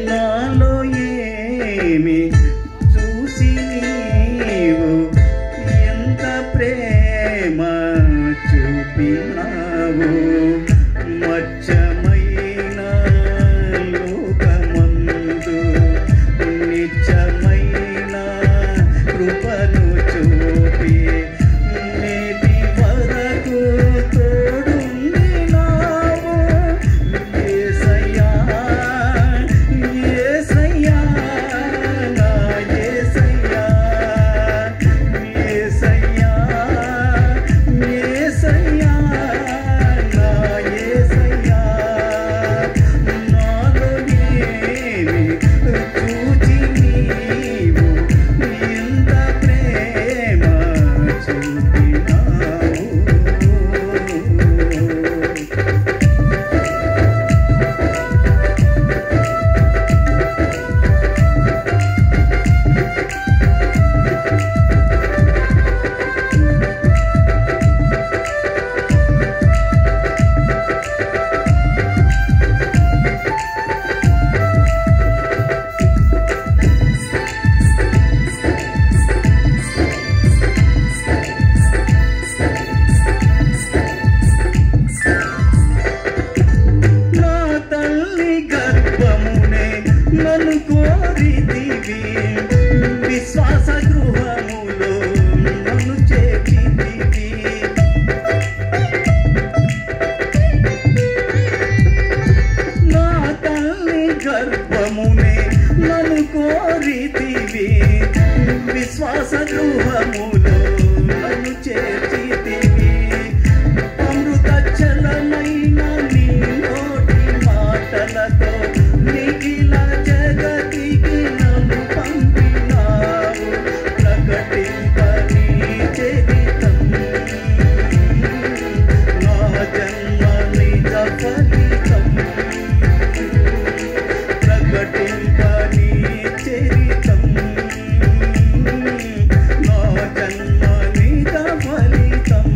నాలో ఏమి చూసి నీవు ఎంత ప్రేమ చూపినావు. మచ్చమైన లోకమందు నిత్యమైన కృపను చూపి నేటి వరకు తోడుండినావు. యేసయ్యా యేసయ్యా నా యేసయ్యా యేసయ్యా యేసయ్యా నా యేసయ్యా. నాలో ఏమి చూచి నీవు ఎంత ప్రేమ చూపినావు. నా తల్లి గర్భమునే నన్ను కోరితివి, విశ్వాస గృహములో నన్ను చేర్చితివి. నా తల్లి గర్భమునే నన్ను కోరితివి, విశ్వాస గృహములో నన్ను చేర్చితివి. అమృత చలమైన నీ నోటి మాటలతో నిఖిల జగతికి నన్ను పంపినావు. ప్రకటింపని చరితం నా జన్మ నిజ ఫలితం. ప్రకటింపని చరితం నా జన్మ నిజ ఫలితం.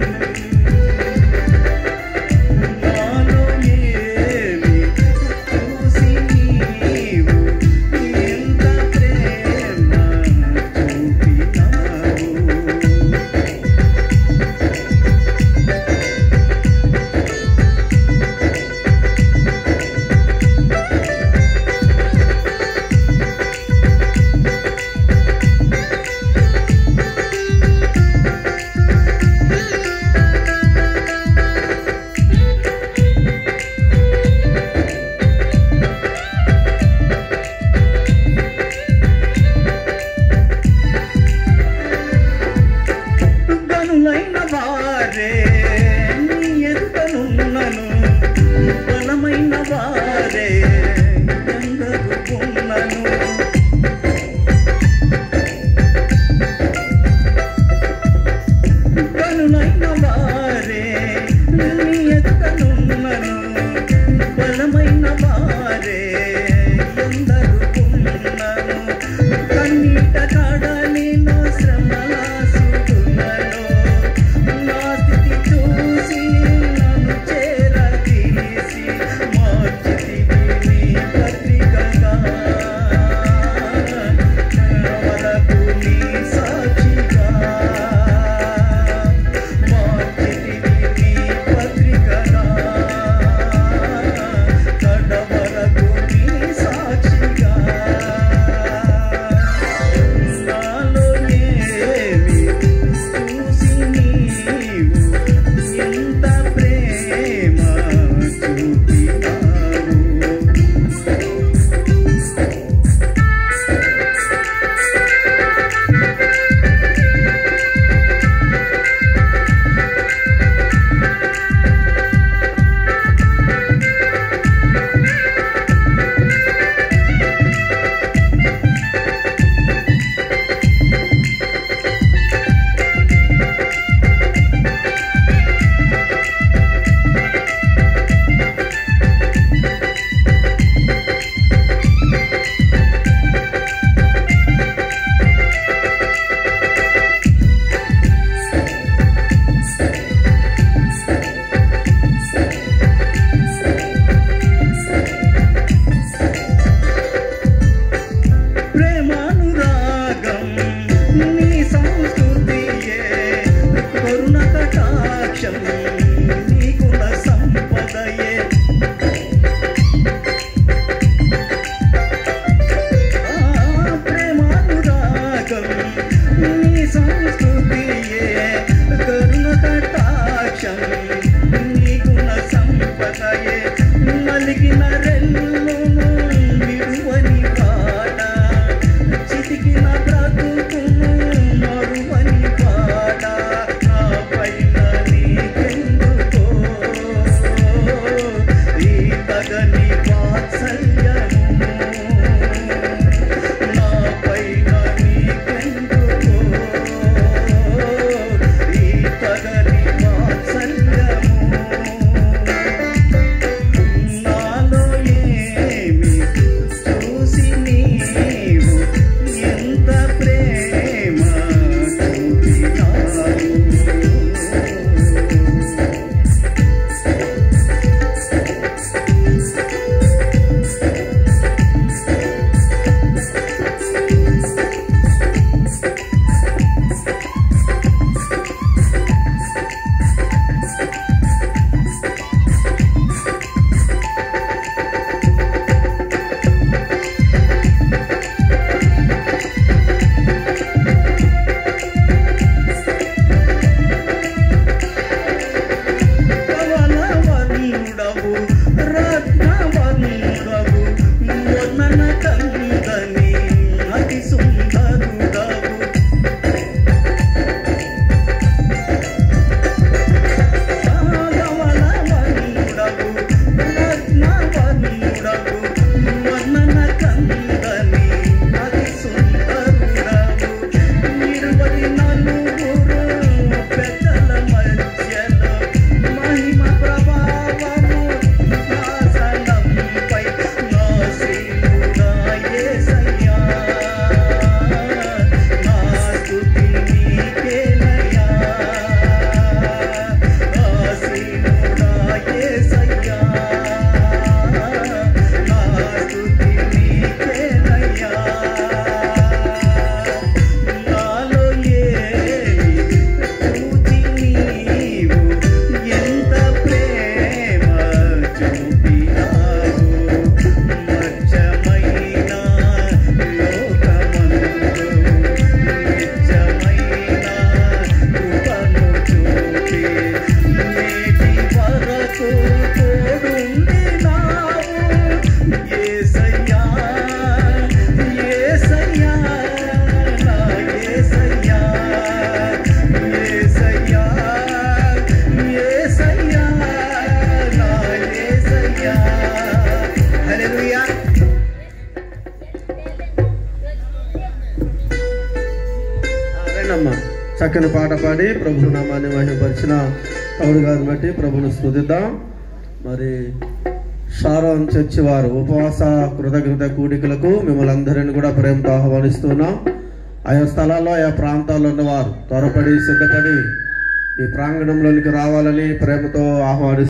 నాలో ఏమి చూసి నీవు ఎంత ప్రేమ చూపినావు. గనులైన వారే నీ ఎదుటనున్నను, బలమైన వారే ఎందరుకున్నను. గనులైన వారే నీ ఎదుటనున్నను, బలమైన వారే ఎందరుకున్నను. కన్నీట కడలిలో శ్రమల సుడులలో నా స్థితి చూసి నన్ను చేరదీసి మార్చితివి నీ పత్రికగా. వరకు నీ సాక్షిగా మార్చితివి నీ పత్రికగా. కడవరకు నీ ఆమెనమ్మా. చక్కని పాట పాడి ప్రభు నామాన్ని మహిమపరిచిన తమ్ముడు గారిని బట్టి ప్రభును స్తుతిద్దాం. మరి షారోన్ చర్చి వారు ఉపవాస కృతజ్ఞత కూడికలకు మిమ్మల్ని అందరిని కూడా ప్రేమతో ఆహ్వానిస్తున్నాం. ఆయా స్థలాల్లో ఆయా ప్రాంతాల్లో ఉన్నవారు త్వరపడి సిద్ధపడి ఈ ప్రాంగణంలోనికి రావాలని ప్రేమతో ఆహ్వానిస్తున్నాం.